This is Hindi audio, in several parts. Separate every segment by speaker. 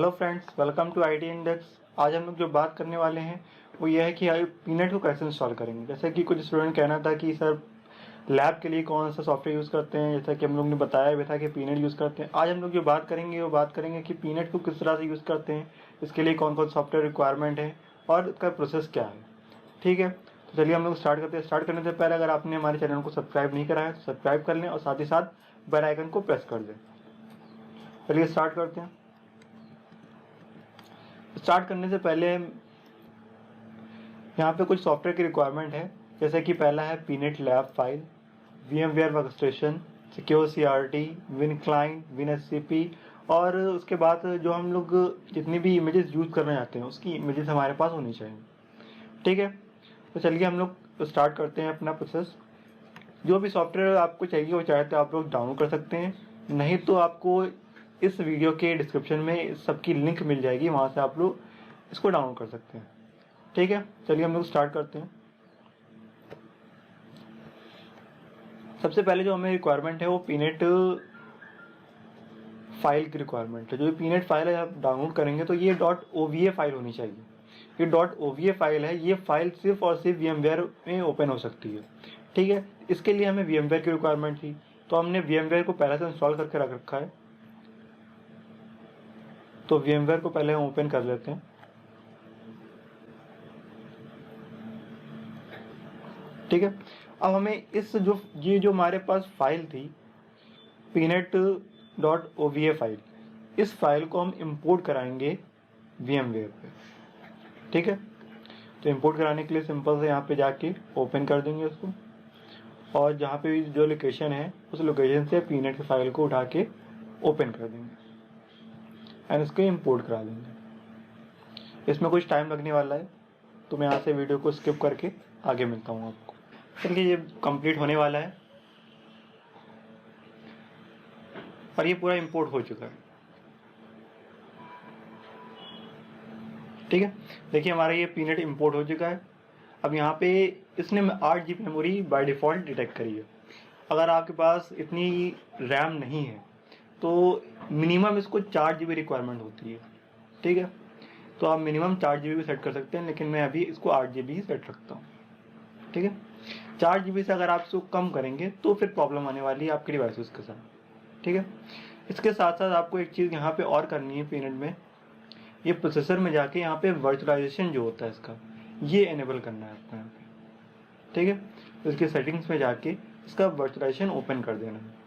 Speaker 1: Hello friends, welcome to IT index. आज हम लोग जो बात करने वाले हैं वो ये है कि पीनट को कैसे इंस्टॉल करेंगे। जैसे कि कुछ स्टूडेंट कहना था कि सर लैब के लिए कौन सा सॉफ्टवेयर यूज़ करते हैं, जैसा कि हम लोग ने बताया भी था कि पीनट यूज़ करते हैं। आज हम लोग जो बात करेंगे वो बात करेंगे कि पीनट को किस तरह से यूज़ करते हैं, इसके लिए कौन कौन सॉफ्टवेयर रिक्वायरमेंट है और इसका प्रोसेस क्या है। ठीक है, तो चलिए हम लोग स्टार्ट करते हैं। स्टार्ट करने से पहले अगर आपने हमारे चैनल को सब्सक्राइब नहीं करा है तो सब्सक्राइब कर लें और साथ ही साथ बेल आइकन को प्रेस कर दें। चलिए स्टार्ट करते हैं। स्टार्ट करने से पहले यहाँ पे कुछ सॉफ्टवेयर की रिक्वायरमेंट है, जैसे कि पहला है peanut lab file, VMware workstation, secure CRT, win client, win SCP। और उसके बाद जो हम लोग जितनी भी इमेजेस यूज़ करना चाहते हैं उसकी इमेजेस हमारे पास होनी चाहिए। ठीक है, तो चलिए हम लोग स्टार्ट करते हैं अपना प्रोसेस। जो भी सॉफ्टवेयर आपको चाहिए वो चाहे तो आप लोग डाउनलोड कर सकते हैं, नहीं तो आपको इस वीडियो के डिस्क्रिप्शन में सबकी लिंक मिल जाएगी, वहाँ से आप लोग इसको डाउनलोड कर सकते हैं। ठीक है, चलिए हम लोग स्टार्ट करते हैं। सबसे पहले जो हमें रिक्वायरमेंट है वो पीनट फाइल की रिक्वायरमेंट है। जो पीनट फाइल है आप डाउनलोड करेंगे तो ये .ova फाइल होनी चाहिए। ये .ova फाइल है, ये फाइल सिर्फ और सिर्फ VMware में ओपन हो सकती है। ठीक है, इसके लिए हमें VMware की रिक्वायरमेंट थी, तो हमने VMware को पहले से इंस्टॉल करके रख रखा है। तो VMware को पहले हम ओपन कर लेते हैं। ठीक है, अब हमें ये जो हमारे पास फाइल थी pnet.ova फाइल, इस फाइल को हम इंपोर्ट कराएंगे VMware पे। ठीक है, तो इंपोर्ट कराने के लिए सिंपल से यहाँ पे जाके ओपन कर देंगे उसको, और जहाँ पे भी जो लोकेशन है उस लोकेशन से पीनट की फाइल को उठा के ओपन कर देंगे एंड इसको इंपोर्ट करा देंगे। इसमें कुछ टाइम लगने वाला है, तो मैं यहाँ से वीडियो को स्किप करके आगे मिलता हूँ आपको। चलिए ये कंप्लीट होने वाला है और ये पूरा इंपोर्ट हो चुका है। ठीक है, देखिए हमारा ये पीनट इंपोर्ट हो चुका है। अब यहाँ पे इसने 8 GB memory by default detect करी है। अगर आपके पास इतनी रैम नहीं है तो मिनिमम इसको 4 GB रिक्वायरमेंट होती है। ठीक है, तो आप मिनिमम 4 GB भी सेट कर सकते हैं, लेकिन मैं अभी इसको 8 GB ही सेट रखता हूँ। ठीक है, 4 GB से अगर आप इसको कम करेंगे तो फिर प्रॉब्लम आने वाली है आपके डिवाइसेस के साथ। ठीक है, इसके साथ साथ आपको एक चीज़ यहाँ पे और करनी है पीनट में, ये प्रोसेसर में जाके यहाँ पे वर्चुअलाइजेशन जो होता है इसका, ये एनेबल करना है आपको यहाँ पे। ठीक है, तो इसके सेटिंग्स में जाके इसका वर्चुअलाइजेशन ओपन कर देना है।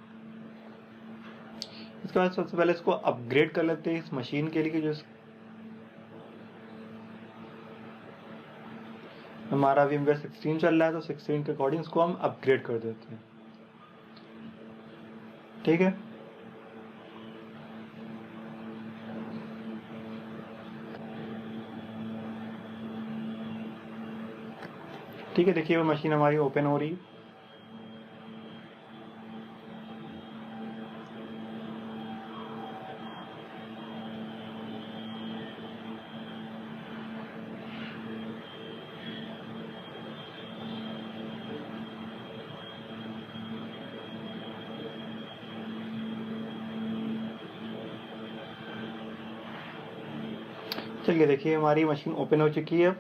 Speaker 1: इसके बाद सबसे पहले इसको अपग्रेड कर लेते हैं इस मशीन के लिए। जो हमारा VMware 16 चल रहा है तो 16 के अकॉर्डिंग इसको हम अपग्रेड कर देते हैं। ठीक है, ठीक है, देखिए वो मशीन हमारी ओपन हो रही है। चलिए देखिए हमारी मशीन ओपन हो चुकी है।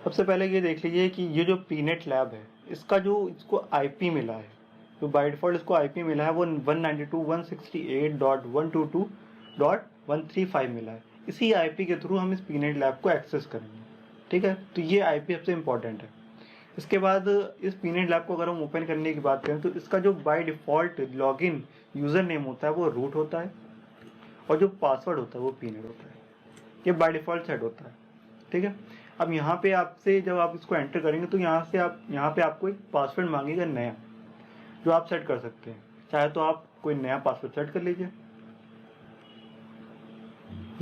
Speaker 1: सबसे पहले ये देख लीजिए कि ये जो पीनट लैब है इसका जो इसको IP मिला है, तो बाय डिफ़ॉल्ट इसको IP मिला है वो 192.168.122.135 मिला है। इसी IP के थ्रू हम इस पीनट लैब को एक्सेस करेंगे। ठीक है, तो ये IP सबसे इम्पॉर्टेंट है। इसके बाद इस पीनट लैब को अगर हम ओपन करने की बात करें तो इसका जो by default login user name होता है वो रूट होता है, और जो पासवर्ड होता है वो पीनट होता है। ये बाय डिफ़ॉल्ट सेट होता है। ठीक है, अब यहाँ पे आपसे जब आप इसको एंटर करेंगे तो यहाँ पे आपको एक पासवर्ड मांगेगा नया, जो आप सेट कर सकते हैं। चाहे तो आप कोई नया पासवर्ड सेट कर लीजिए।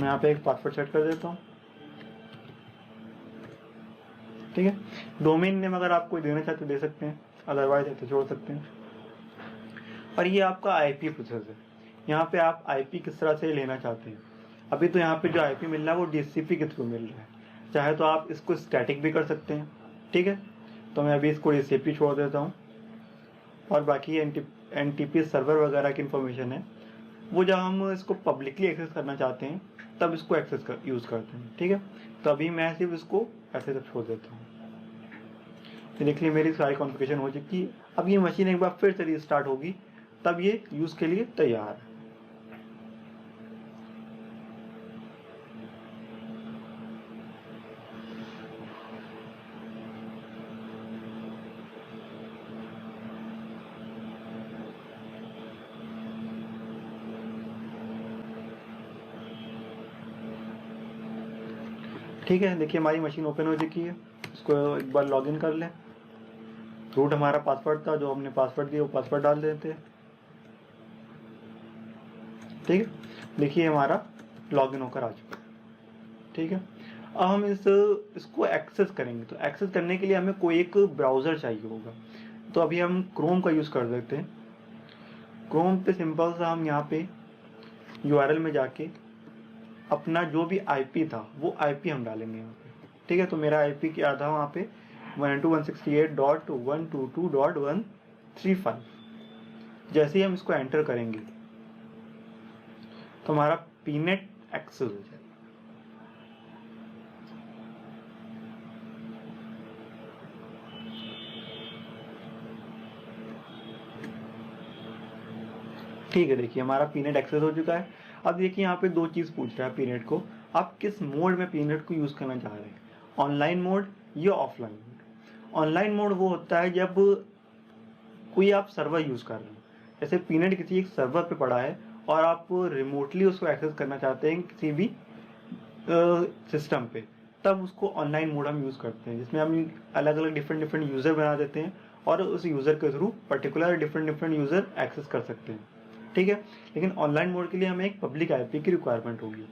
Speaker 1: मैं यहाँ पे एक पासवर्ड सेट कर देता हूँ। ठीक है, डोमेन नेम अगर आप कोई देना चाहते दे सकते हैं, अदरवाइज ऐसे छोड़ सकते हैं। और ये आपका IP प्रोसेस है, यहाँ पे आप IP किस तरह से लेना चाहते हैं। अभी तो यहाँ पे जो IP मिल रहा है वो DHCP के थ्रू मिल रहा है, चाहे तो आप इसको स्टैटिक भी कर सकते हैं। ठीक है, तो मैं अभी इसको DHCP छोड़ देता हूँ, और बाकी NTP सर्वर वगैरह की इन्फॉर्मेशन है वो जब हम इसको पब्लिकली एक्सेस करना चाहते हैं तब इसको यूज़ करते हैं। ठीक है, तो अभी मैं सिर्फ इसको ऐसे तक छोड़ देता हूँ। तो देख लीजिए मेरी सारी कॉन्फ़िगरेशन हो चुकी है। अब ये मशीन एक बार फिर से रीस्टार्ट होगी तब ये यूज़ के लिए तैयार है। ठीक है, देखिए हमारी मशीन ओपन हो चुकी है। इसको एक बार लॉगिन कर लें। रूट हमारा पासवर्ड था, जो हमने पासवर्ड दिया वो पासवर्ड डाल देते हैं। ठीक है, देखिए हमारा लॉगिन होकर आ चुका है। ठीक है, अब हम इसको एक्सेस करेंगे। तो एक्सेस करने के लिए हमें कोई एक ब्राउज़र चाहिए होगा। तो अभी हम क्रोम का यूज़ कर देते हैं। क्रोम पे सिंपल सा हम यहाँ पे URL में जाके अपना जो भी IP था वो IP हम डालेंगे यहाँ पे। ठीक है, तो मेरा IP क्या था वहाँ पे 192.168.122.135। जैसे ही हम इसको एंटर करेंगे तो हमारा पीनेट एक्सेस हो जाएगा। ठीक है, देखिए हमारा पीनेट एक्सेस हो चुका है। अब देखिए यहाँ पे दो चीज़ पूछ रहा है पीनेट को, आप किस मोड में पीनेट को यूज़ करना चाह रहे हैं, ऑनलाइन मोड या ऑफलाइन मोड। ऑनलाइन मोड वो होता है जब कोई आप सर्वर यूज़ कर रहे हैं, जैसे पीनेट किसी एक सर्वर पे पड़ा है और आप रिमोटली उसको एक्सेस करना चाहते हैं किसी भी सिस्टम पे, तब उसको ऑनलाइन मोड हम यूज़ करते हैं, जिसमें हम अलग अलग डिफरेंट यूज़र बना देते हैं और उस यूज़र के through particular different user access कर सकते हैं। ठीक है, लेकिन ऑनलाइन मोड के लिए हमें एक पब्लिक IP की रिक्वायरमेंट होगी।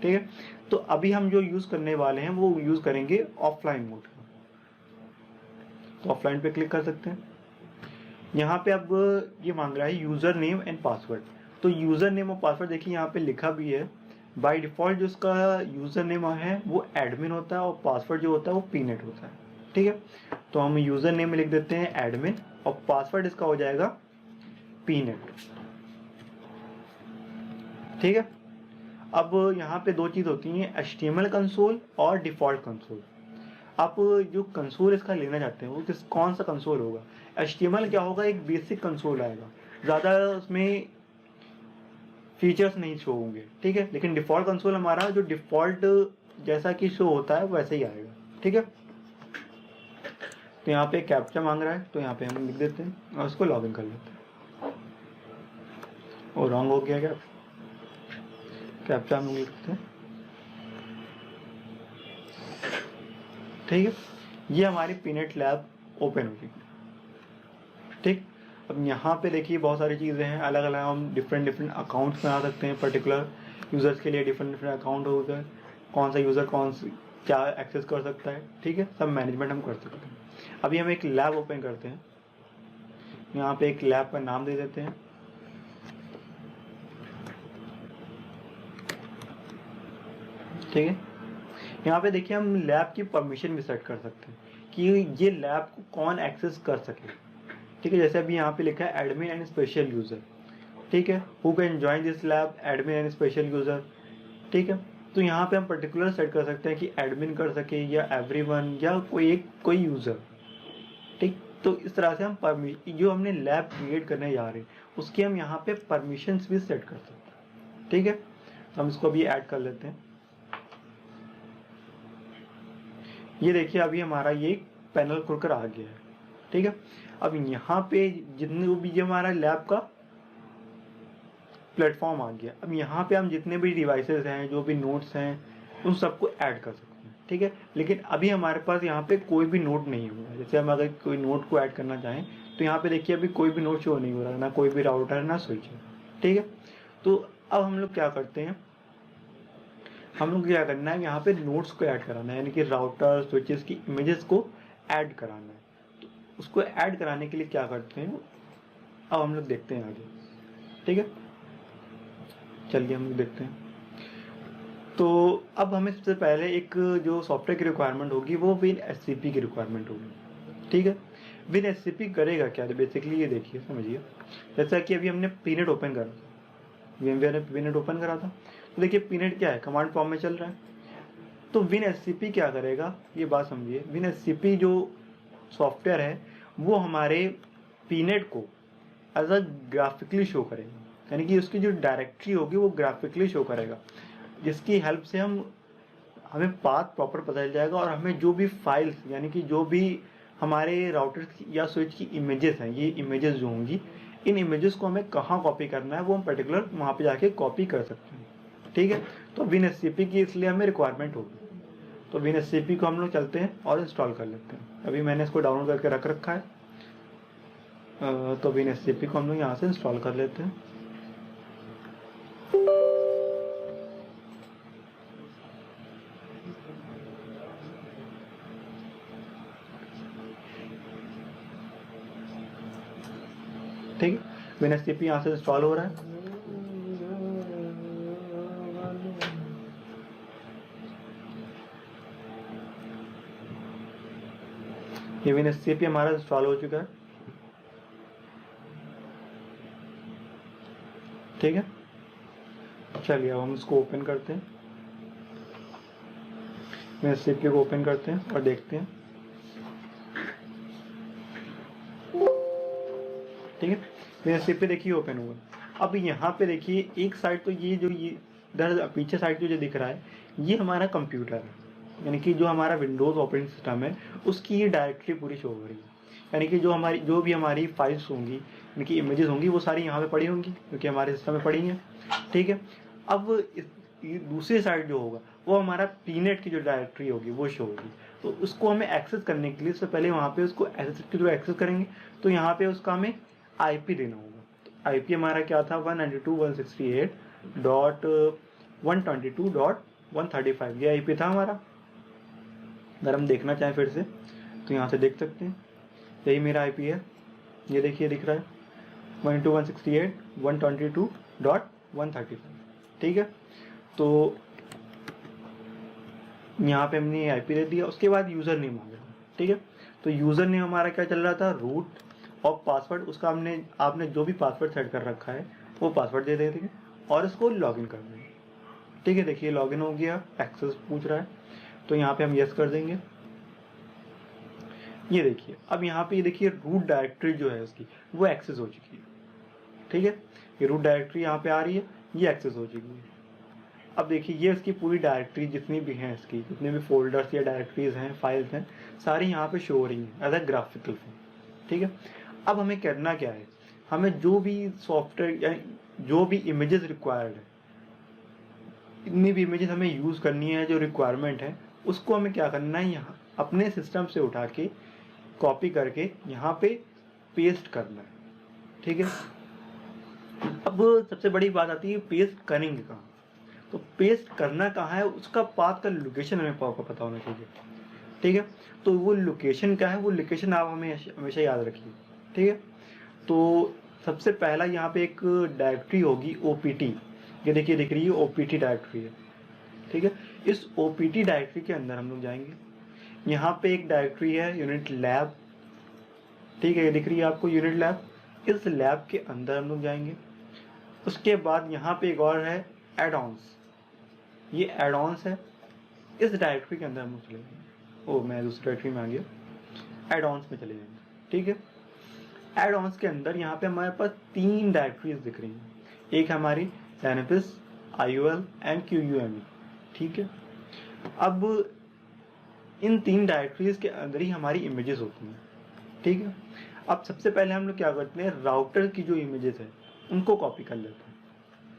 Speaker 1: ठीक है, तो अभी हम जो यूज़ करने वाले हैं वो यूज़ करेंगे ऑफलाइन मोड का। तो ऑफलाइन पे क्लिक कर सकते हैं। यहाँ पे अब ये मांग रहा है यूज़र नेम एंड पासवर्ड। तो यूज़र नेम और पासवर्ड देखिए यहाँ पे लिखा भी है। बाय डिफ़ॉल्ट जो उसका यूज़र नेम है वो एडमिन होता है और पासवर्ड जो होता है वो पीनेट होता है। ठीक है, तो हम यूज़र नेम में लिख देते हैं एडमिन और पासवर्ड इसका हो जाएगा पीनेट। ठीक है, अब यहाँ पे दो चीज़ होती हैं, HTML कंसोल और डिफ़ॉल्ट कंसोल। आप जो कंसोल इसका लेना चाहते हैं वो कौन सा कंसोल होगा। HTML क्या होगा, एक बेसिक कंसोल आएगा, ज़्यादा उसमें फीचर्स नहीं शो होंगे। ठीक है, लेकिन डिफ़ॉल्ट कंसोल हमारा जो डिफ़ॉल्ट जैसा कि शो होता है वैसे ही आएगा। ठीक है, तो यहाँ पे कैप्चा मांग रहा है तो यहाँ पे हम लिख देते हैं और उसको लॉगिन कर लेते हैं। और रॉन्ग हो गया क्या, कैप्चा हम लिखते हैं। ठीक है, ये हमारी पीनेट लैब ओपन हो गई। ठीक, अब यहाँ पे देखिए बहुत सारी चीज़ें हैं, अलग अलग हम डिफरेंट अकाउंट्स बना सकते हैं। पर्टिकुलर यूज़र्स के लिए डिफरेंट अकाउंट होगा, कौन सा यूज़र कौन सी क्या एक्सेस कर सकता है। ठीक है, सब मैनेजमेंट हम कर सकते हैं। अभी हम एक लैब ओपन करते हैं, यहाँ पे एक लैब का नाम दे देते हैं। ठीक है, यहाँ पे देखिए हम लैब की परमिशन भी सेट कर सकते हैं कि ये लैब को कौन एक्सेस कर सके। ठीक है, जैसे अभी यहाँ पे लिखा है एडमिन एंड स्पेशल यूज़र। ठीक है, who can join this lab, admin and special user. ठीक है, तो यहाँ पे हम पर्टिकुलर सेट कर सकते हैं कि एडमिन कर सके या एवरीवन या कोई यूज़र। ठीक, तो इस तरह से हम जो हमने लैब क्रिएट करने जा रहे हैं उसकी हम यहाँ पे परमिशंस भी सेट कर सकते हैं। ठीक है, तो हम इसको अभी ऐड कर लेते हैं। ये देखिए अभी हमारा ये पैनल खुलकर आ गया है। ठीक है, अब यहाँ पे जितने भी जो हमारा लैब का प्लेटफॉर्म आ गया, अब यहाँ पे हम जितने भी डिवाइसेस हैं, जो भी नोट्स हैं, उन सबको ऐड कर सकते हैं। ठीक है, लेकिन अभी हमारे पास यहाँ पे कोई भी नोट नहीं हुआ है। जैसे हम अगर कोई नोट को ऐड करना चाहें तो यहाँ पे देखिए अभी कोई भी नोट शो नहीं हो रहा, ना कोई भी राउटर है ना स्विच है। ठीक है, तो अब हम लोग क्या करते हैं, हम लोग क्या करना है, यहाँ पे नोट्स को ऐड कराना है, यानी कि राउटर स्विचेस की इमेजेस को ऐड कराना है। तो उसको ऐड कराने के लिए क्या करते हैं, अब हम लोग देखते हैं आगे। ठीक है, चलिए हम लोग देखते हैं। तो अब हमें सबसे पहले एक जो सॉफ्टवेयर की रिक्वायरमेंट होगी वो विन SCP की रिक्वायरमेंट होगी। ठीक है, विन SCP करेगा क्या, बेसिकली ये देखिए समझिए। जैसा कि अभी हमने पीनेट ओपन करा, VMware ने pnet ओपन करा था। तो देखिए pnet क्या है, कमांड फॉर्म में चल रहा है। तो WinSCP क्या करेगा, ये बात समझिए। WinSCP जो सॉफ्टवेयर है वो हमारे pnet को एज अ ग्राफिकली शो करेगा, यानी कि उसकी जो डायरेक्टरी होगी वो ग्राफिकली शो करेगा, जिसकी हेल्प से हमें पाथ प्रॉपर पता चल जाएगा और हमें जो भी फाइल्स, यानी कि जो भी हमारे राउटर या स्विच की इमेजेस हैं, ये इमेजेस जो होंगी, इन इमेजेस को हमें कहाँ कॉपी करना है वो हम पर्टिकुलर वहाँ पे जाके कॉपी कर सकते हैं। ठीक है, तो WinSCP की इसलिए हमें रिक्वायरमेंट होगी। तो WinSCP को हम लोग चलते हैं और इंस्टॉल कर लेते हैं। अभी मैंने इसको डाउनलोड करके रख रखा है। तो WinSCP को हम लोग यहाँ से इंस्टॉल कर लेते हैं। ठीक है, WinSCP यहाँ से इंस्टॉल हो रहा है। ये WinSCP हमारा इंस्टॉल हो चुका है। ठीक है, चलिए अब हम इसको ओपन करते हैं। WinSCP को ओपन करते हैं और देखते हैं। ठीक है, WinSCP देखिए ओपन हुआ। अब यहाँ पे देखिए एक साइड तो ये जो ये इधर पीछे साइड जो दिख रहा है ये हमारा कंप्यूटर है, यानी कि जो हमारा विंडोज़ ऑपरेटिंग सिस्टम है उसकी ये डायरेक्टरी पूरी शो हो रही है, यानी कि जो भी हमारी फाइल्स होंगी, यानी कि इमेजेस होंगी, वो सारी यहाँ पे पड़ी होंगी क्योंकि हमारे सिस्टम में पड़ी हैं। ठीक है, अब दूसरी साइड जो होगा वो हमारा पीनेट की जो डायरेक्टरी होगी वो शो होगी। तो उसको हमें एक्सेस करने के लिए सबसे पहले वहाँ पे उसको एसएसएल के थ्रू एक्सेस करेंगे। तो यहाँ पे उसका हमें आईपी देना होगा। तो आईपी हमारा क्या था, 192.168.122.135 ये आईपी था हमारा। अगर हम देखना चाहें फिर से तो यहाँ से देख सकते हैं, यही मेरा आईपी है। ये देखिए दिख रहा है 192.168.122.135। ठीक है, तो यहाँ पे हमने आईपी दे दिया। उसके बाद यूज़र नेम आ गया। ठीक है, तो यूज़र नेम हमारा क्या चल रहा था, रूट, और पासवर्ड उसका आपने जो भी पासवर्ड सेट कर रखा है वो पासवर्ड दे देंगे और इसको लॉगिन कर देंगे। ठीक है, देखिए लॉगिन हो गया, एक्सेस पूछ रहा है तो यहाँ पे हम यस कर देंगे। ये देखिए अब यहाँ पे ये देखिए रूट डायरेक्टरी जो है उसकी वो एक्सेस हो चुकी है। ठीक है, ये रूट डायरेक्टरी यहाँ पे आ रही है, ये एक्सेस हो चुकी है। अब देखिए ये इसकी पूरी डायरेक्टरी जितनी भी हैं, इसकी जितने भी फोल्डर्स या डायरेक्टरीज हैं, फाइल्स हैं, सारी यहाँ पे शो हो रही हैं एज अ ग्राफिकल फॉर्म। ठीक है, अब हमें करना क्या है, हमें जो भी सॉफ्टवेयर या जो भी इमेजेस रिक्वायर्ड है, इतनी भी इमेजेस हमें यूज़ करनी है, जो रिक्वायरमेंट है उसको हमें क्या करना है, यहाँ अपने सिस्टम से उठा के कॉपी करके यहाँ पे पेस्ट करना है। ठीक है, अब सबसे बड़ी बात आती है पेस्ट करेंगे कहाँ। तो पेस्ट करना कहाँ है, उसका पाथ का लोकेशन हमें पता होना चाहिए। ठीक है, तो वो लोकेशन क्या है, वो लोकेशन आप हमें हमेशा याद रखिए। ठीक है, तो सबसे पहला यहाँ पे एक डायरेक्टरी होगी OPT, ये देखिए दिख रही है OPT डायरेक्टरी है। ठीक है, इस OPT डायरेक्टरी के अंदर हम लोग जाएंगे। यहाँ पे एक डायरेक्टरी है यूनिट लैब। ठीक है, ये दिख रही है आपको यूनिट लैब। इस लैब के अंदर हम लोग जाएंगे। उसके बाद यहाँ पे एक और है एड-ऑन्स, ये एड-ऑन्स है, इस डायरेक्टरी के अंदर हम लोग चले जाएंगे। ओ मैं दूसरी डायरेक्टरी में आ गया, एड-ऑन्स में चले जाएंगे। ठीक है, एड-ऑन्स के अंदर यहाँ पे हमारे पास 3 डायरेक्टरीज दिख रही हैं। एक हमारी Dynapis, IOL एंड QUME। ठीक है, अब इन 3 डायरेक्टरीज के अंदर ही हमारी इमेजेस होती हैं। ठीक है, अब सबसे पहले हम लोग क्या करते हैं, राउटर की जो इमेजेस है उनको कॉपी कर लेते हैं।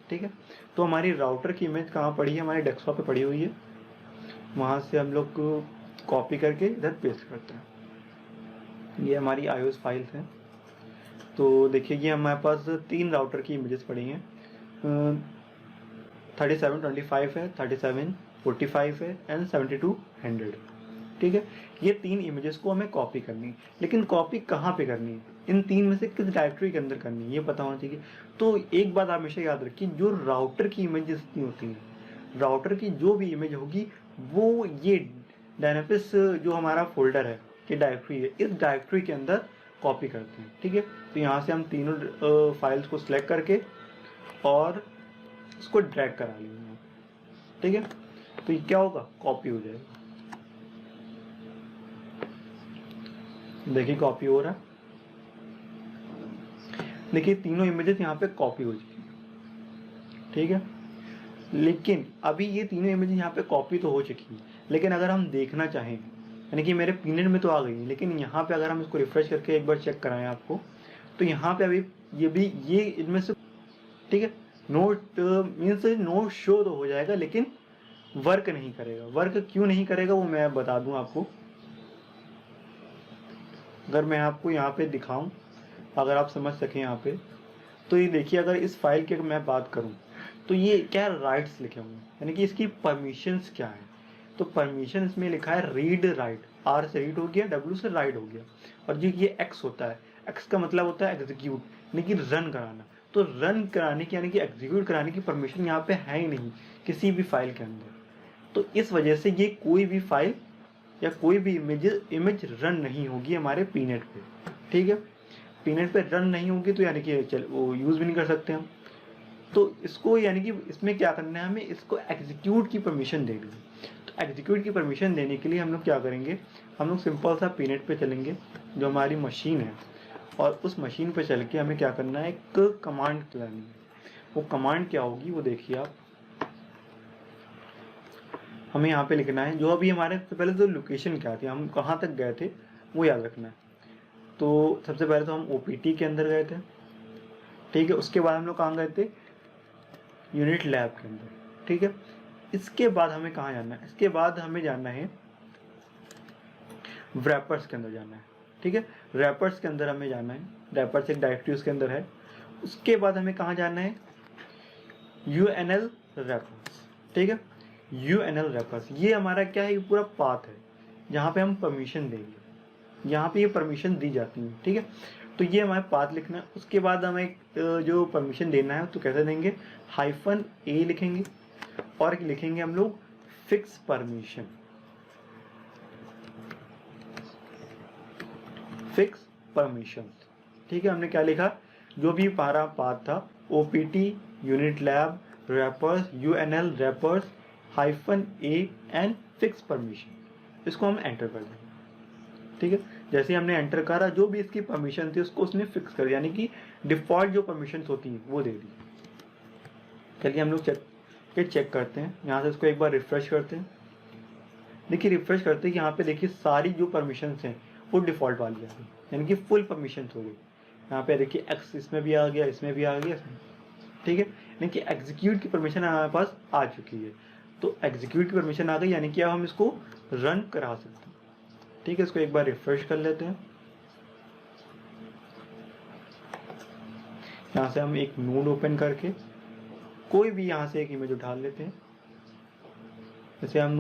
Speaker 1: ठीक है, तो हमारी राउटर की इमेज कहाँ पड़ी है, हमारे डेस्कटॉप पे पड़ी हुई है, वहाँ से हम लोग कॉपी करके इधर पेस्ट करते हैं। ये हमारी iOS फाइल्स हैं। तो देखिए ये हमारे पास 3 राउटर की इमेजेस पड़ी हैं, 3725 है, 3745 है एंड 7200। ठीक है, ये 3 इमेजेस को हमें कॉपी करनी है, लेकिन कॉपी कहाँ पे करनी है, इन 3 में से किस डायरेक्टरी के अंदर करनी है ये पता होना चाहिए। तो एक बात हमेशा याद रखिए, जो राउटर की इमेजेस होती हैं, राउटर की जो भी इमेज होगी वो ये Dynapis जो हमारा फोल्डर है, ये डायरेक्टरी है, इस डायरेक्टरी के अंदर कॉपी करते हैं। ठीक है, तो यहाँ से हम तीनों फाइल्स को सिलेक्ट करके और उसको ड्रैग करा लेंगे, ठीक है। तो ये क्या होगा, कॉपी हो जाएगा। देखिए कॉपी हो रहा है, देखिए तीनों इमेजेस यहाँ पे कॉपी हो चुकी है, ठीक है। लेकिन अभी ये तीनों इमेजेस यहाँ पे कॉपी तो हो चुकी है, लेकिन अगर हम देखना चाहें, यानी कि मेरे पीनेट में तो आ गई है, लेकिन यहाँ पे अगर हम इसको रिफ्रेश करके एक बार चेक कराएं आपको, तो यहाँ पे अभी ये इनमें से, ठीक है, नोट मीन्स नोट शो तो हो जाएगा लेकिन वर्क नहीं करेगा। वर्क क्यों नहीं करेगा वो मैं बता दूं आपको। अगर मैं आपको यहाँ पे दिखाऊं, अगर आप समझ सकें यहाँ पे, तो ये देखिए, अगर इस फाइल की मैं बात करूं तो ये क्या राइट्स लिखे हुए हैं, यानी कि इसकी परमिशंस क्या है। तो परमिशन इसमें लिखा है रीड राइट, आर से रीड हो गया, डब्ल्यू से राइट हो गया, और जो ये एक्स होता है, एक्स का मतलब होता है एग्जीक्यूट, यानी कि रन कराना। तो रन कराने की यानी कि एग्जीक्यूट कराने की परमिशन यहाँ पे है ही नहीं किसी भी फाइल के अंदर। तो इस वजह से ये कोई भी फाइल या कोई भी इमेज रन नहीं होगी हमारे पीनेट पे, ठीक है। पीनेट पे रन नहीं होगी तो यानी कि चल वो यूज़ भी नहीं कर सकते हम। तो इसको यानी कि इसमें क्या करना है, हमें इसको एग्जीक्यूट की परमिशन देनी है। तो एग्जीक्यूट की परमिशन देने के लिए हम लोग क्या करेंगे, हम लोग सिंपल सा पीनेट पे चलेंगे जो हमारी मशीन है, और उस मशीन पे चल के हमें क्या करना है, एक कमांड चलानी है। वो कमांड क्या होगी वो देखिए आप, हमें यहाँ पे लिखना है जो अभी हमारे सबसे पहले तो लोकेशन क्या थी, हम कहाँ तक गए थे वो याद रखना है। तो सबसे पहले तो हम OPT के अंदर गए थे, ठीक है। उसके बाद हम लोग कहाँ गए थे, यूनिट लैब के अंदर, ठीक है। इसके बाद हमें कहाँ जाना है, इसके बाद हमें जाना है रैपर्स के अंदर जाना है, ठीक है। रैपर्स के अंदर हमें जाना है, रैपर्स एक डायरेक्टरी उसके अंदर है। उसके बाद हमें कहाँ जाना है, UNL रैपर्स, ठीक है। UNL रैपर्स ये हमारा क्या है, ये पूरा पाथ है जहाँ पे हम परमिशन देंगे, यहाँ पे ये परमिशन दी जाती है, ठीक है। तो ये हमारे पाथ लिखना है। उसके बाद हमें जो परमिशन देना है तो कैसे देंगे, -a लिखेंगे और लिखेंगे हम लोग फिक्स परमिशन, फिक्स परमिशन, ठीक है। हमने क्या लिखा, जो भी हमारा पाथ था, OPT, unit lab, rappers, UNL rappers, -a and fix permission, इसको हम एंटर कर देंगे, ठीक है। जैसे हमने एंटर करा, जो भी इसकी परमिशन थी उसको उसने फिक्स कर, यानी कि डिफ़ॉल्ट जो परमिशन होती है वो दे दी। चलिए हम लोग चेक करते हैं, यहाँ से इसको एक बार रिफ्रेश करते हैं। देखिए रिफ्रेश करते हैं, यहाँ पे देखिए सारी जो परमिशन हैं वो डिफ़ॉल्ट वाली आ गई, यानी कि फुल परमिशन हो गई। यहाँ पे देखिए एक्स इसमें भी आ गया, इसमें भी आ गया, ठीक है। यानी कि एग्जीक्यूट की परमिशन हमारे पास आ चुकी है। तो एग्जीक्यूट की परमिशन आ गई, यानी कि अब हम इसको रन करा सकते हैं, ठीक है। इसको एक बार रिफ्रेश कर लेते हैं। यहाँ से हम एक नोड ओपन करके कोई भी यहाँ से एक इमेज उठा लेते हैं, जैसे हम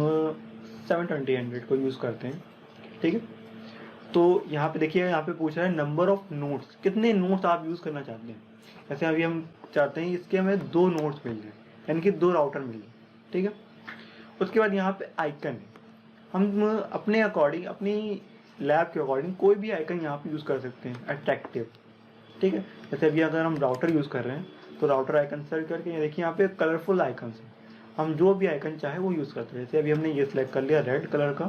Speaker 1: 720 को यूज़ करते हैं, ठीक है। तो यहाँ पे देखिए, यहाँ पे पूछ रहा है नंबर ऑफ नोट्स, कितने नोट्स आप यूज़ करना चाहते हैं। जैसे अभी हम चाहते हैं इसके हमें 2 नोट्स मिल जाए, यानी कि 2 राउटर मिल जाए, ठीक है। उसके बाद यहाँ पे आइकन है, हम अपने अकॉर्डिंग, अपनी लैब के अकॉर्डिंग कोई भी आइकन यहाँ पे यूज़ कर सकते हैं अट्रैक्टिव, ठीक है। जैसे अभी अगर हम राउटर यूज़ कर रहे हैं तो राउटर आइकन सेलेक्ट करके, ये देखिए यहाँ पे कलरफुल आइकन है, हम जो भी आइकन चाहे वो यूज़ करते हैं। जैसे अभी हमने ये सिलेक्ट कर लिया रेड कलर का,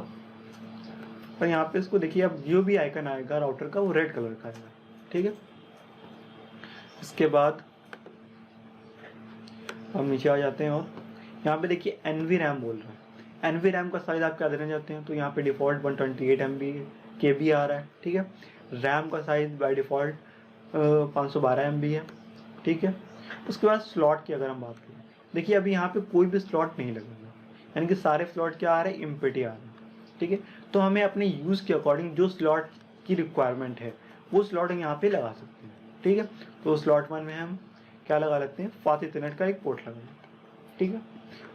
Speaker 1: और यहाँ पे इसको देखिए, अब जो भी आइकन आएगा राउटर का वो रेड कलर का आएगा, ठीक है। इसके बाद हम नीचे आ जाते हैं और यहाँ पे देखिए NVRAM बोल रहा है। NVRAM का साइज़ आप क्या देना चाहते हैं, तो यहाँ पे डिफ़ॉल्ट 128 MB KB आ रहा है, ठीक है। रैम का साइज़ बाय डिफ़ॉल्ट 512 MB है, ठीक है। उसके बाद स्लॉट की अगर हम बात करें, देखिए अभी यहाँ पे कोई भी स्लॉट नहीं लगेगा, यानी कि सारे स्लॉट क्या आ रहे हैं, एम्प्टी आ रहे हैं, ठीक है। तो हमें अपने यूज़ के अकॉर्डिंग जो स्लॉट की रिक्वायरमेंट है वो स्लॉट हम यहाँ पे लगा सकते हैं, ठीक है। तो स्लॉट 1 में हम क्या लगा लेते हैं, फास्ट इथरनेट का एक पोर्ट लगा लेते हैं, ठीक है।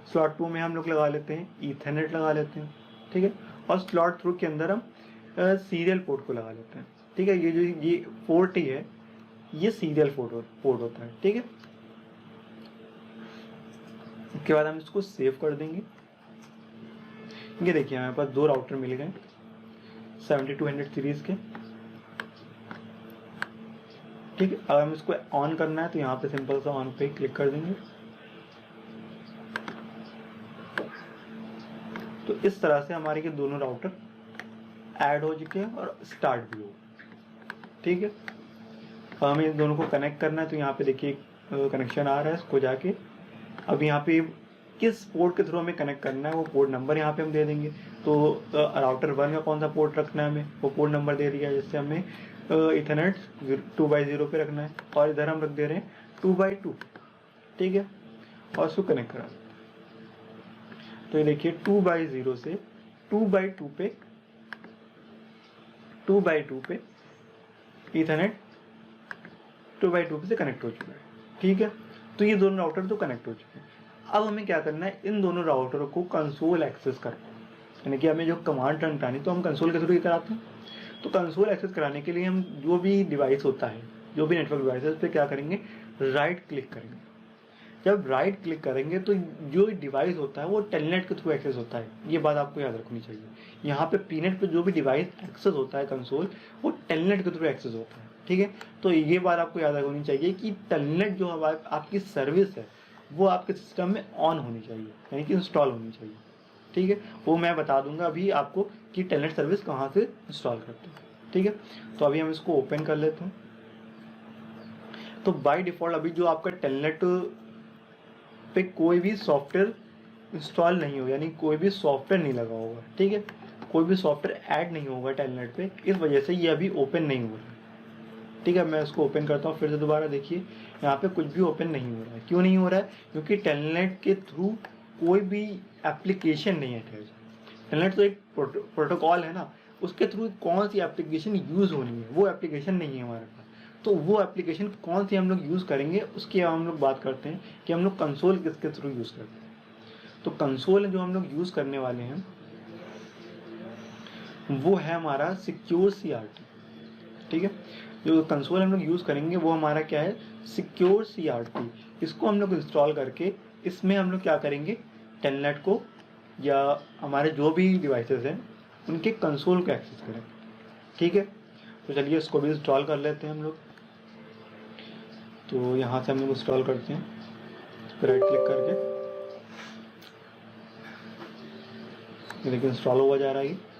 Speaker 1: स्लॉट 2 में हम लोग लगा लेते हैं ईथरनेट लगा लेते हैं, ठीक है। और स्लॉट 3 के अंदर हम सीरियल पोर्ट को लगा लेते हैं, ठीक है। ये जो ये पोर्ट ही है, ये सीरियल पोर्ट होता है, ठीक है। उसके बाद हम इसको सेव कर देंगे। ये देखिए हमारे पास 2 राउटर मिल गए 7200 सीरीज के, ठीक है। अगर हम इसको ऑन करना है तो यहाँ पे सिंपल सा ऑन पे क्लिक कर देंगे, इस तरह से हमारे के दोनों राउटर ऐड हो चुके हैं और स्टार्ट भी हो, ठीक है। हमें इन दोनों को कनेक्ट करना है, तो यहाँ पे देखिए कनेक्शन आ रहा है, इसको जाके अब यहाँ पे किस पोर्ट के थ्रू हमें कनेक्ट करना है वो पोर्ट नंबर यहाँ पे हम दे देंगे। तो राउटर 1 का कौन सा पोर्ट रखना है हमें, वो पोर्ट नंबर दे दिया, जिससे हमें इथरनेट 2x0 पे रखना है, और इधर हम रख दे रहे हैं 2x2, ठीक है, और उसको कनेक्ट करा। तो ये देखिए 2x0 से 2x2 पे इथरनेट 2x2 पे से कनेक्ट हो चुका है, ठीक है। तो ये दोनों राउटर तो कनेक्ट हो चुके हैं। अब हमें क्या करना है, इन दोनों राउटरों को कंसोल एक्सेस करना है, यानी कि हमें जो कमांड रन करानी, तो हम कंसोल के थ्रू ही कराते हैं। तो कंसोल एक्सेस कराने के लिए हम जो भी डिवाइस होता है, जो भी नेटवर्क डिवाइस है, उस पर क्या करेंगे, राइट क्लिक करेंगे। जब राइट क्लिक करेंगे तो जो डिवाइस होता है वो टेलनेट के थ्रू एक्सेस होता है, ये बात आपको याद रखनी चाहिए। यहाँ पे पीनेट पे जो भी डिवाइस एक्सेस होता है कंसोल, वो टेलनेट के थ्रू एक्सेस होता है, ठीक है। तो ये बात आपको याद रखनी चाहिए कि टेलनेट जो आपकी सर्विस है वो आपके सिस्टम में ऑन होनी चाहिए, यानी कि इंस्टॉल होनी चाहिए, ठीक है। वो मैं बता दूंगा अभी आपको कि टेलनेट सर्विस कहाँ से इंस्टॉल करते हैं, ठीक है। तो अभी हम इसको ओपन कर लेते हैं। तो बाय डिफॉल्ट अभी जो आपका टेलनेट पे कोई भी सॉफ्टवेयर इंस्टॉल नहीं होगा, यानी कोई भी सॉफ्टवेयर नहीं लगा होगा, ठीक है, कोई भी सॉफ्टवेयर ऐड नहीं होगा टेलनेट पे, इस वजह से ये अभी ओपन नहीं हो रहा है, ठीक है। मैं इसको ओपन करता हूँ फिर से दोबारा, देखिए यहाँ पे कुछ भी ओपन नहीं हो रहा है। क्यों नहीं हो रहा है, क्योंकि टेलनेट के थ्रू कोई भी एप्लीकेशन नहीं है अटैच। टेलनेट तो एक प्रोटोकॉल है ना, उसके थ्रू कौन सी एप्लीकेशन यूज़ होनी है, वो एप्लीकेशन नहीं है हमारे पास। तो वो एप्लीकेशन कौन सी हम लोग यूज़ करेंगे, उसकी हम लोग बात करते हैं कि हम लोग कंसोल किसके थ्रू यूज़ करते हैं। तो कंसोल जो हम लोग यूज़ करने वाले हैं वो है हमारा सिक्योर CRT, ठीक है। जो कंसोल हम लोग यूज़ करेंगे वो हमारा क्या है, सिक्योर CRT। इसको हम लोग इंस्टॉल करके इसमें हम लोग क्या करेंगे, टेलनेट को या हमारे जो भी डिवाइसेस हैं उनके कंसोल को एक्सेस करेंगे, ठीक है। तो चलिए इसको भी इंस्टॉल कर लेते हैं हम लोग। तो यहाँ से हम लोग इंस्टॉल करते हैं, फिर राइट क्लिक करके, ये देखिए इंस्टॉल हुआ जा रहा है।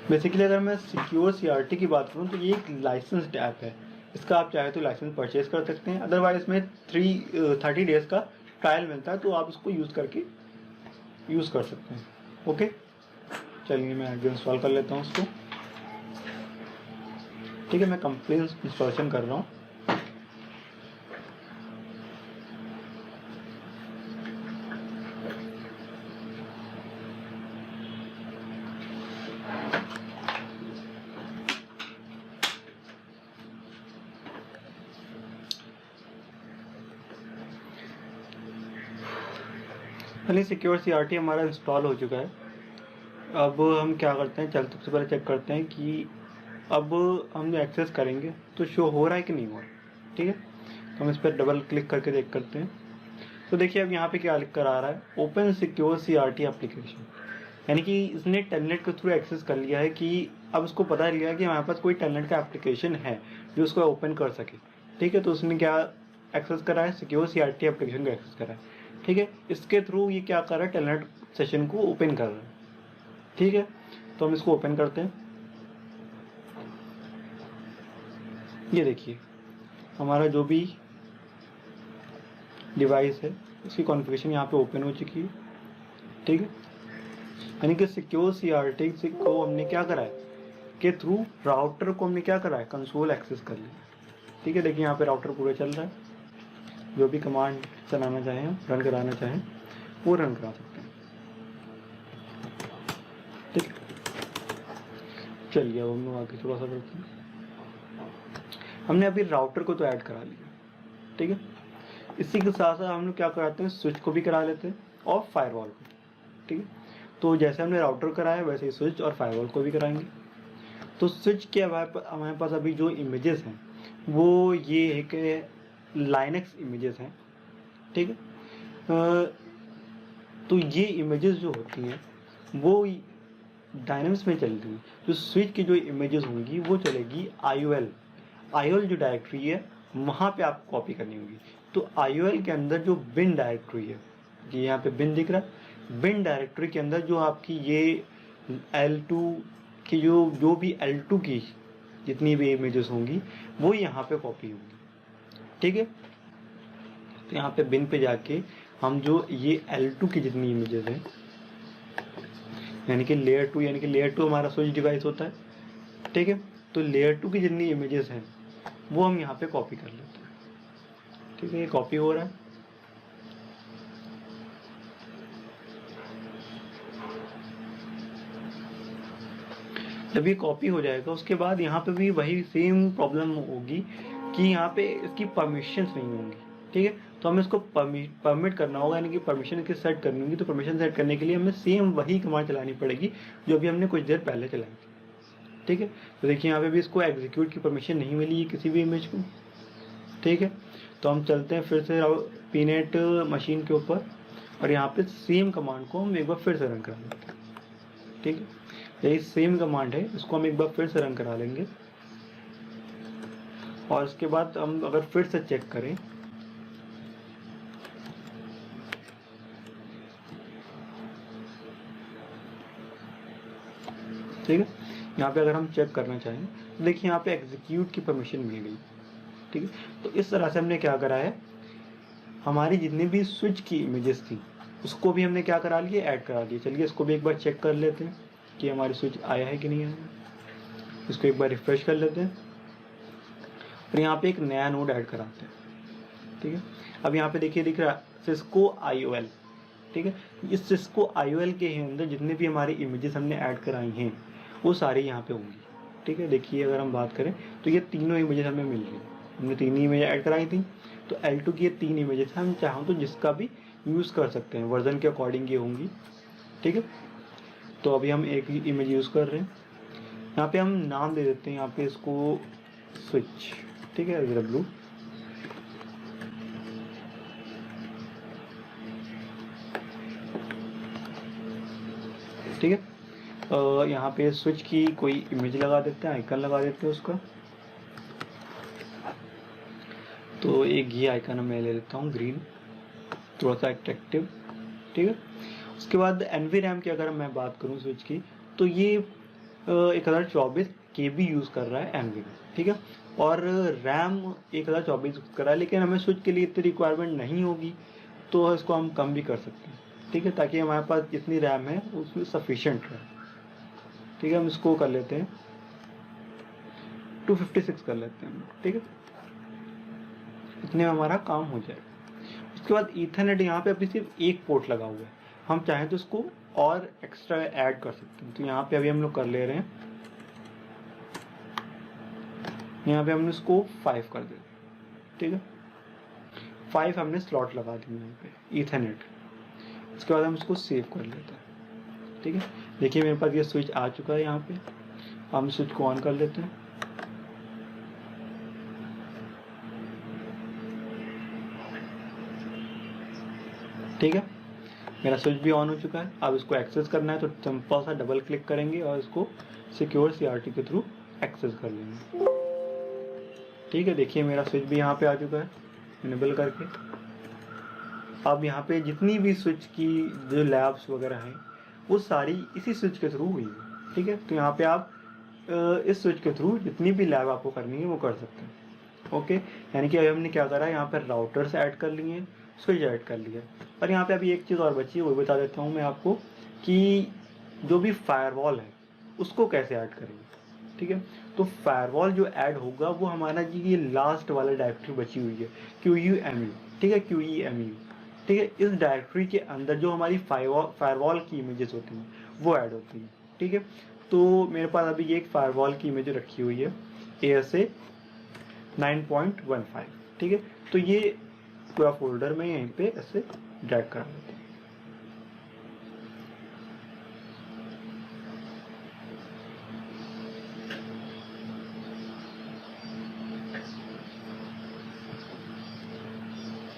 Speaker 1: बेसिकली अगर मैं सिक्योर CRT की बात करूँ तो ये एक लाइसेंस्ड ऐप है। इसका आप चाहे तो लाइसेंस परचेज कर सकते हैं, अदरवाइज इसमें 30 डेज़ का ट्रायल मिलता है, तो आप इसको यूज़ करके यूज़ कर सकते हैं। ओके, चलिए मैं आगे इंस्टॉल कर लेता हूँ उसको, ठीक है। मैं कंप्लीट इंस्टॉलेशन कर रहा हूँ। चलिए सिक्योर CRT हमारा इंस्टॉल हो चुका है। अब हम क्या करते हैं, चल सबसे पहले चेक करते हैं कि अब हम जो एक्सेस करेंगे तो शो हो रहा है कि नहीं हो रहा है, ठीक है। तो हम इस पर डबल क्लिक करके देख करते हैं। तो देखिए अब यहाँ पे क्या लिख कर आ रहा है, ओपन सिक्योर CRT एप्लीकेशन, यानी कि इसने टेलनेट के थ्रू एक्सेस कर लिया है कि अब उसको पता चल गया कि हमारे पास कोई टेलनेट का एप्लीकेशन है जो उसको ओपन कर सके, ठीक है। तो उसने क्या एक्सेस करा है, सिक्योर CRT एप्लीकेशन को एक्सेस करा है, ठीक है। इसके थ्रू ये क्या कर रहा है, टेलनेट सेशन को ओपन कर रहा है, ठीक है। तो हम इसको ओपन करते हैं। ये देखिए हमारा जो भी डिवाइस है उसकी कॉन्फ़िगरेशन यहाँ पे ओपन हो चुकी है, ठीक है। यानी कि सिक्योर CRT को हमने क्या करा है, के थ्रू राउटर को हमने क्या करा है, कंसोल एक्सेस कर लिया, ठीक है। देखिए यहाँ पे राउटर पूरा चल रहा है, जो भी कमांड चलाना चाहें, रन कराना चाहें वो रन करा सकते हैं, ठीक। चलिए अब हम लोग आगे थोड़ा सा करते हैं। हमने अभी राउटर को तो ऐड करा लिया, ठीक है। इसी के साथ साथ हम लोग क्या कराते हैं, स्विच को भी करा लेते हैं और फायरवॉल को, ठीक है। तो जैसे हमने राउटर कराया वैसे ही स्विच और फायरवॉल को भी कराएंगे। तो स्विच के हमारे पास अभी जो इमेजेस हैं वो ये है कि लाइनक्स इमेजेस हैं, ठीक है। तो ये इमेजेस जो होती हैं वो डायनेमिक्स में चल रही जो स्विच की जो इमेजेस होंगी वो चलेगी IOL जो डायरेक्टरी है वहाँ पे आपको कॉपी करनी होगी। तो IOL के अंदर जो बिन डायरेक्टरी है, ये यहाँ पे बिन दिख रहा है, बिन डायरेक्टरी के अंदर जो आपकी ये L2 की जो भी L2 की जितनी भी इमेजेस होंगी वो यहाँ पे कॉपी होंगी, ठीक है। तो यहाँ पे बिन पे जाके हम जो ये L2 की जितनी इमेजेस हैं, यानी कि लेयर 2 हमारा स्विच डिवाइस होता है, ठीक है। तो लेयर 2 की जितनी इमेजेस हैं वो हम यहाँ पे कॉपी कर लेते हैं, ठीक है। ये कॉपी हो रहा है। जब ये कॉपी हो जाएगा उसके बाद यहाँ पे भी वही सेम प्रॉब्लम होगी कि यहाँ पे इसकी परमिशंस नहीं होंगी, ठीक है। तो हमें इसको परमिट करना होगा, यानी कि परमिशन इसकी सेट करनी होगी। तो परमिशन सेट करने के लिए हमें सेम वही कमांड चलानी पड़ेगी जो अभी हमने कुछ देर पहले चलाई थी, ठीक है। तो देखिए यहाँ पे भी इसको एग्जीक्यूट की परमिशन नहीं मिली है किसी भी इमेज को, ठीक है। तो हम चलते हैं फिर से पीनेट मशीन के ऊपर और यहाँ पे सेम कमांड को हम एक बार फिर से रन करा लेते हैं, ठीक है। यही सेम कमांड है, इसको हम एक बार फिर से रन करा लेंगे और उसके बाद हम अगर फिर से चेक करें ठीक है। यहाँ पे अगर हम चेक करना चाहें तो देखिए यहाँ पे एग्जीक्यूट की परमिशन मिल गई, ठीक है। तो इस तरह से हमने क्या करा है, हमारी जितनी भी स्विच की इमेजेस थी उसको भी हमने क्या करा लिया, ऐड करा दिया। चलिए इसको भी एक बार चेक कर लेते हैं कि हमारी स्विच आया है कि नहीं आया। इसको एक बार रिफ्रेश कर लेते हैं और यहाँ पे एक नया नोड ऐड कराते हैं, ठीक है। अब यहाँ पे देखिए दिख रहा है सिस्को IOL, ठीक है। इस सिस्को IOL के अंदर जितने भी हमारी इमेजेस हमने ऐड कराई हैं वो सारी यहाँ पे होंगी, ठीक है। देखिए अगर हम बात करें तो ये तीनों इमेजेस हमें मिल रही हैं, हमने तीन ही इमेज ऐड कराई थी। तो L2 की ये तीन इमेजेस हम चाहें तो जिसका भी यूज़ कर सकते हैं, वर्जन के अकॉर्डिंग ये होंगी, ठीक है। तो अभी हम एक ही इमेज यूज़ कर रहे हैं। यहाँ पे हम नाम दे देते हैं यहाँ पे इसको स्विच, ठीक है, W, ठीक है। यहाँ पे स्विच की कोई इमेज लगा देते हैं, आइकन लगा देते हैं उसका। तो एक ये आइकन मैं ले लेता हूँ ग्रीन, थोड़ा सा अट्रैक्टिव, ठीक है। उसके बाद NVRAM की अगर मैं बात करूँ स्विच की तो ये 1024 KB यूज़ कर रहा है NVRAM, ठीक है। और रैम 1024 यूज़ कर रहा है, लेकिन हमें स्विच के लिए इतनी रिक्वायरमेंट नहीं होगी तो इसको हम कम भी कर सकते हैं, ठीक है, ताकि हमारे पास जितनी रैम है उसमें सफिशेंट रहे, ठीक है। हम इसको कर लेते हैं 256 कर लेते हैं, ठीक है। इतने में हमारा काम हो जाएगा। उसके बाद ईथरनेट यहाँ पे अभी सिर्फ एक पोर्ट लगा हुआ है, हम चाहें तो इसको और एक्स्ट्रा ऐड कर सकते हैं। तो यहाँ पे अभी हम लोग कर ले रहे हैं, यहाँ पे हमने इसको 5 कर दिया, ठीक है। 5 हमने स्लॉट लगा दिए यहाँ पे ईथरनेट। उसके बाद हम इसको सेव कर लेते हैं, ठीक है। देखिए मेरे पास ये स्विच आ चुका है यहाँ पे। हम स्विच को ऑन कर लेते हैं, ठीक है। मेरा स्विच भी ऑन हो चुका है। अब इसको एक्सेस करना है तो सिंपल सा डबल क्लिक करेंगे और इसको सिक्योर CRT के थ्रू एक्सेस कर लेंगे, ठीक है। देखिए मेरा स्विच भी यहाँ पे आ चुका है इनेबल करके। अब यहाँ पे जितनी भी स्विच की जो लैब्स वगैरह हैं वो सारी इसी स्विच के थ्रू हुई है, ठीक है। तो यहाँ पे आप इस स्विच के थ्रू जितनी भी लैब आपको करनी है वो कर सकते हैं, ओके। यानी कि अभी हमने क्या करा है, यहाँ पर राउटर्स ऐड कर लिए हैं, स्विच ऐड कर लिया। और यहाँ पे अभी एक चीज़ और बची है वो बता देता हूँ मैं आपको कि जो भी फायरवॉल है उसको कैसे ऐड करेंगे, ठीक है। तो फायरवॉल जो ऐड होगा वो हमारा जी ये लास्ट वाला डायरेक्टरी बची हुई है QEMU, ठीक है, QEMU, ठीक है। इस डायरेक्टरी के अंदर जो हमारी फायरवॉल की इमेजेस होती हैं वो ऐड होती हैं, ठीक है। तो मेरे पास अभी ये एक फायरवॉल की इमेज रखी हुई है ASA 9.15, ठीक है। तो ये पूरा फोल्डर में यहीं पे ऐसे ड्रैग करा लेते हैं,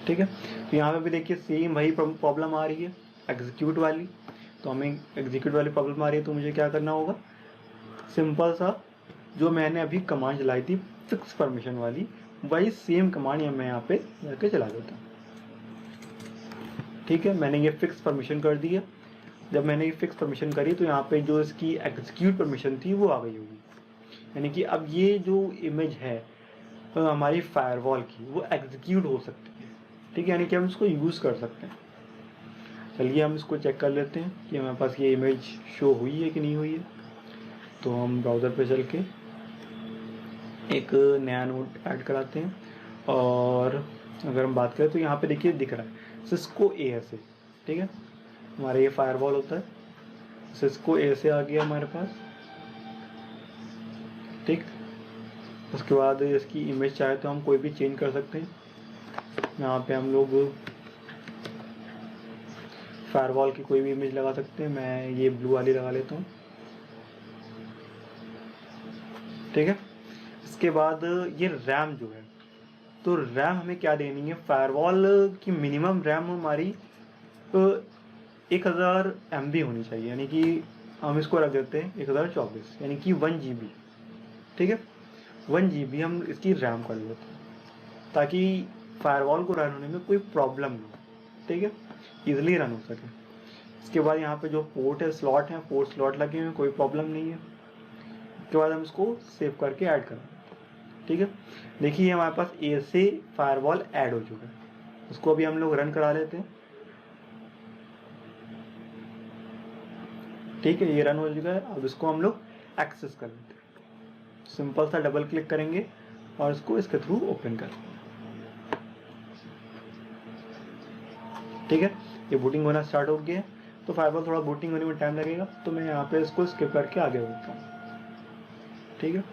Speaker 1: ठीक है। तो यहाँ पे भी देखिए सेम वही प्रॉब्लम आ रही है एग्जीक्यूट वाली। तो हमें एग्जीक्यूट वाली प्रॉब्लम आ रही है, तो मुझे क्या करना होगा, सिंपल सा जो मैंने अभी कमांड चलाई थी फिक्स परमिशन वाली, वही सेम कमांड मैं यहाँ पे जाके चला देता हूँ। ठीक है, मैंने ये फिक्स परमिशन कर दी है। जब मैंने ये फिक्स परमिशन करी तो यहाँ पे जो इसकी एग्जीक्यूट परमिशन थी वो आ गई होगी, यानी कि अब ये जो इमेज है हमारी फायरवॉल की वो एग्जीक्यूट हो सकती है। ठीक है, यानी कि हम इसको यूज़ कर सकते हैं। चलिए हम इसको चेक कर लेते हैं कि हमारे पास ये इमेज शो हुई है कि नहीं हुई है। तो हम ब्राउज़र पे चल के एक नया नोट ऐड कराते हैं, और अगर हम बात करें तो यहाँ पे देखिए दिख रहा है सिस्को ASA। ठीक है, हमारा ये फायरवॉल होता है, सिस्को ASA आ गया हमारे पास। ठीक, उसके बाद इसकी इमेज चाहे तो हम कोई भी चेंज कर सकते हैं। यहाँ पे हम लोग फायरवॉल की कोई भी इमेज लगा सकते हैं, मैं ये ब्लू वाली लगा लेता हूँ। ठीक है, इसके बाद ये रैम जो है, तो रैम हमें क्या देनी है, फायरवॉल की मिनिमम रैम हमारी 1000 MB होनी चाहिए, यानी कि हम इसको रख देते हैं 1024, यानी कि 1 GB। ठीक है, 1 GB हम इसकी रैम कर लेते हैं, ताकि फायरवॉल को रन होने में कोई प्रॉब्लम नहीं। ठीक है, ईजिली रन हो सके। इसके बाद यहाँ पे जो पोर्ट है, स्लॉट है, 4 स्लॉट लगे हुए हैं, कोई प्रॉब्लम नहीं है। उसके बाद हम इसको सेव करके ऐड करें। ठीक है, देखिए हमारे पास ASA फायरवॉल ऐड हो चुका है, उसको अभी हम लोग रन करा लेते हैं। ठीक है, ये रन हो चुका है, अब इसको हम लोग एक्सेस कर लेते हैं। सिंपल सा डबल क्लिक करेंगे और इसको इसके थ्रू ओपन कर। ठीक है, ये बूटिंग होना स्टार्ट हो गया है, तो फायरवॉल थोड़ा बूटिंग होने में टाइम लगेगा, तो मैं यहाँ पे इसको स्किप करके आगे बढ़ता हूँ। ठीक है,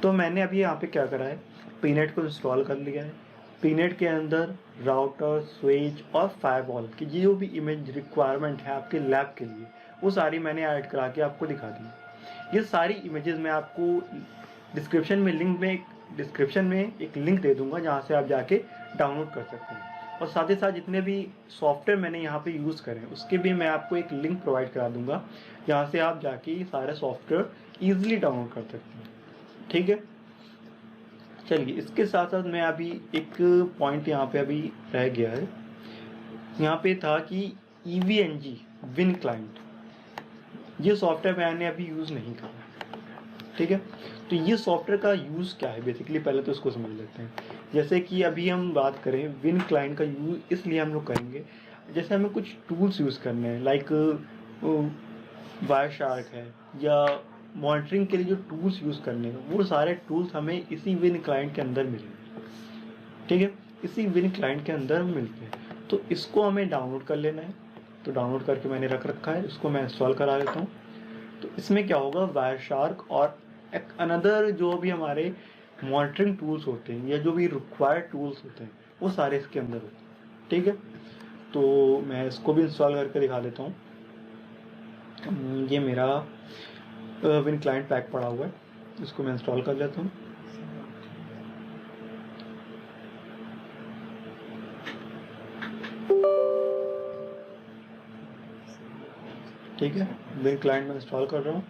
Speaker 1: तो मैंने अभी यहाँ पे क्या करा है, पीनेट को इंस्टॉल कर लिया है। पीनेट के अंदर राउटर, स्विच और फायरवॉल की जो भी इमेज रिक्वायरमेंट है आपके लैब के लिए, वो सारी मैंने ऐड करा के आपको दिखा दी। ये सारी इमेजेस मैं आपको डिस्क्रिप्शन में एक लिंक दे दूंगा, जहाँ से आप जाके डाउनलोड कर सकते हैं। और साथ ही साथ जितने भी सॉफ्टवेयर मैंने यहाँ पे यूज़ करे हैं उसके भी मैं आपको एक लिंक प्रोवाइड करा दूंगा, जहाँ से आप जाके सारे सॉफ्टवेयर ईजिली डाउनलोड कर सकते हैं। ठीक है, चलिए इसके साथ साथ मैं अभी एक पॉइंट यहाँ पे अभी रह गया है, यहाँ पे था कि EVNG विन क्लाइंट, ये सॉफ्टवेयर मैंने अभी यूज़ नहीं करा। ठीक है, तो ये सॉफ्टवेयर का यूज़ क्या है बेसिकली, पहले तो इसको समझ लेते हैं। जैसे कि अभी हम बात करें विन क्लाइंट का यूज़ इसलिए हम लोग करेंगे, जैसे हमें कुछ टूल्स यूज़ करने हैं, लाइक वायरशार्क है, या मॉनिटरिंग के लिए जो टूल्स यूज़ करने हैं, वो सारे टूल्स हमें इसी विन क्लाइंट के अंदर मिलेंगे। ठीक है, इसी विन क्लाइंट के अंदर मिलते हैं, तो इसको हमें डाउनलोड कर लेना है। तो डाउनलोड करके मैंने रख रखा है, इसको मैं इंस्टॉल करा लेता हूँ। तो इसमें क्या होगा, वायरशार्क और एक अनदर जो भी हमारे मॉनिटरिंग टूल्स होते हैं या जो भी रिक्वायर्ड टूल्स होते हैं वो सारे इसके अंदर होते हैं। ठीक है, तो मैं इसको भी इंस्टॉल करके दिखा देता हूँ। ये मेरा विन क्लाइंट पैक पड़ा हुआ है, इसको मैं इंस्टॉल कर लेता हूँ। ठीक है, विन क्लाइंट में इंस्टॉल कर रहा हूँ।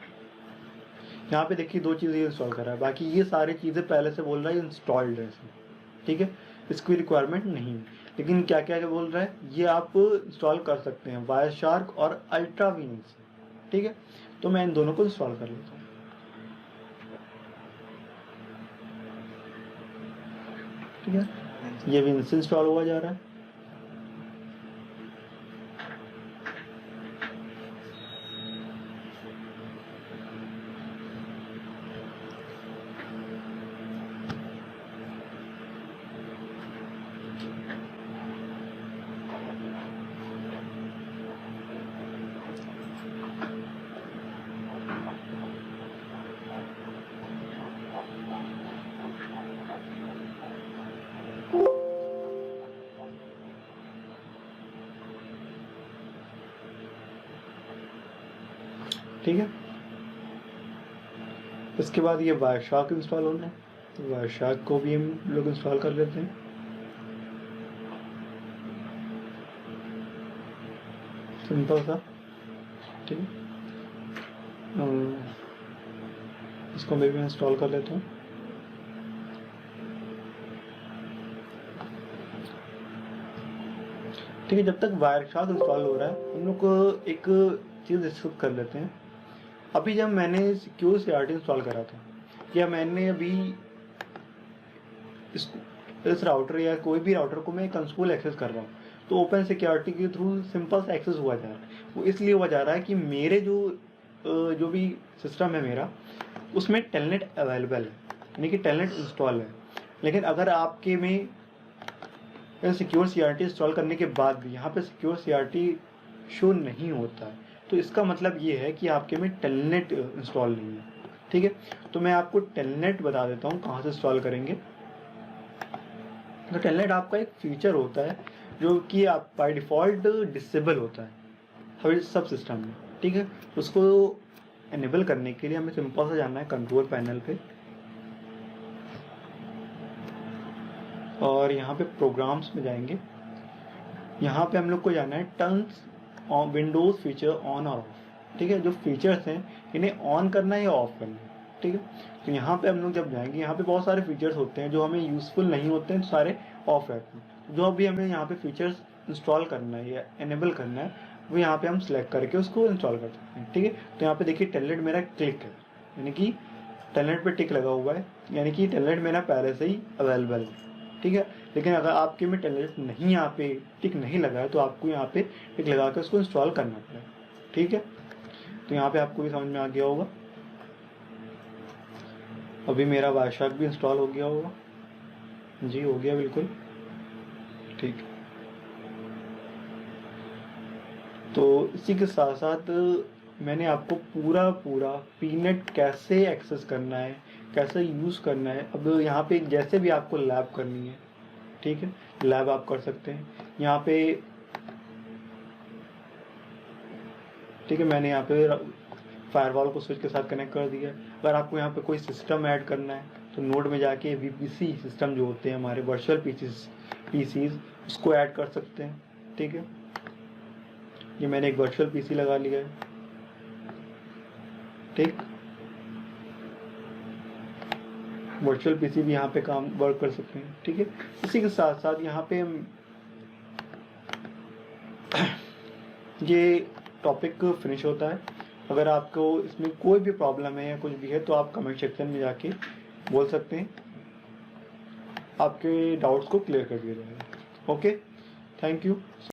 Speaker 1: यहाँ पे देखिए 2 चीज़ें इंस्टॉल कर रहा है, बाकी ये सारी चीज़ें पहले से बोल रहा है इंस्टॉल्ड है इसमें। ठीक है, इसकी रिक्वायरमेंट नहीं है, लेकिन क्या क्या बोल रहा है ये आप इंस्टॉल कर सकते हैं वायरशार्क और अल्ट्राविन से। ठीक है, तो मैं इन दोनों को इंस्टॉल कर लेता हूँ। ठीक है, ये विन से इंस्टॉल हुआ जा रहा है। ठीक है, इसके बाद ये वायरशार्क इंस्टॉल होना है, तो वायरशार्क को भी हम लोग इंस्टॉल कर लेते हैं। सिंपल सा, ठीक है, इसको मैं भी इंस्टॉल कर लेता हूँ। ठीक है, जब तक वायरशार्क इंस्टॉल हो रहा है हम लोग को एक चीज़ डिस्कस कर लेते हैं। अभी जब मैंने सिक्योर सीआरटी इंस्टॉल करा था, या मैंने अभी इस राउटर या कोई भी राउटर को मैं कंसोल एक्सेस कर रहा हूँ, तो ओपन सिक्योरिटी के थ्रू सिंपल सा एक्सेस हुआ जा रहा है। वो इसलिए हुआ जा रहा है कि मेरे जो भी सिस्टम है मेरा, उसमें टेलनेट अवेलेबल है, यानी कि टेलनेट इंस्टॉल है। लेकिन अगर आपके में सिक्योर सीआरटी इंस्टॉल करने के बाद भी यहाँ पे सिक्योर सीआरटी शो नहीं होता है, तो इसका मतलब ये है कि आपके में टेलनेट इंस्टॉल नहीं है। ठीक है, तो मैं आपको टेलनेट बता देता हूँ कहाँ से इंस्टॉल करेंगे। तो टेलनेट आपका एक फीचर होता है जो कि आप बाय डिफ़ॉल्ट डिसेबल होता है हर सब सिस्टम में। ठीक है, तो उसको एनेबल करने के लिए हमें सिंपल सा जाना है कंट्रोल पैनल पे, और यहाँ पे प्रोग्राम्स में जाएंगे। यहाँ पे हम लोग को जाना है turns on Windows feature on और ऑफ। ठीक है, जो फीचर्स हैं इन्हें ऑन करना है या ऑफ करना है। ठीक है, तो यहाँ पे हम लोग जब जाएंगे, यहाँ पे बहुत सारे फीचर्स होते हैं जो हमें यूज़फुल नहीं होते हैं, तो सारे ऑफ रहते हैं। जो भी हमें यहाँ पे फीचर्स इंस्टॉल करना है या एनेबल करना है, वो यहाँ पे हम सेलेक्ट करके उसको इंस्टॉल कर सकते हैं। ठीक है, तो यहाँ पे देखिए टेलनेट मेरा क्लिक है, यानी कि टेलनेट पे टिक लगा हुआ है, यानी कि टेलनेट मेरा पहले से ही अवेलेबल है। ठीक है, लेकिन अगर आपके में टेलनेट नहीं, यहाँ पे टिक नहीं लगा है, तो आपको यहाँ पे टिक लगा के उसको इंस्टॉल करना पड़ेगा। ठीक है, तो यहाँ पे आपको भी समझ में आ गया होगा। अभी मेरा वायरशार्क भी इंस्टॉल हो गया होगा। जी हो गया, बिल्कुल ठीक है। तो इसी के साथ साथ मैंने आपको पूरा पीनेट कैसे एक्सेस करना है, कैसे यूज़ करना है। अब यहाँ पे जैसे भी आपको लैब करनी है, ठीक है, लैब आप कर सकते हैं यहाँ पे। ठीक है, मैंने यहाँ पे फायरवॉल को स्विच के साथ कनेक्ट कर दिया। अगर आपको यहाँ पे कोई सिस्टम ऐड करना है, तो नोड में जाके VPC सिस्टम जो होते हैं हमारे वर्चुअल पीसीज उसको ऐड कर सकते हैं। ठीक है, ये मैंने एक वर्चुअल PC लगा लिया है। ठीक, वर्चुअल PC भी यहाँ पे काम वर्क कर सकते हैं। ठीक है, इसी के साथ साथ यहाँ पे ये टॉपिक फिनिश होता है। अगर आपको इसमें कोई भी प्रॉब्लम है या कुछ भी है, तो आप कमेंट सेक्शन में जाके बोल सकते हैं, आपके डाउट्स को क्लियर कर दिया जाएगा। Okay, thank you.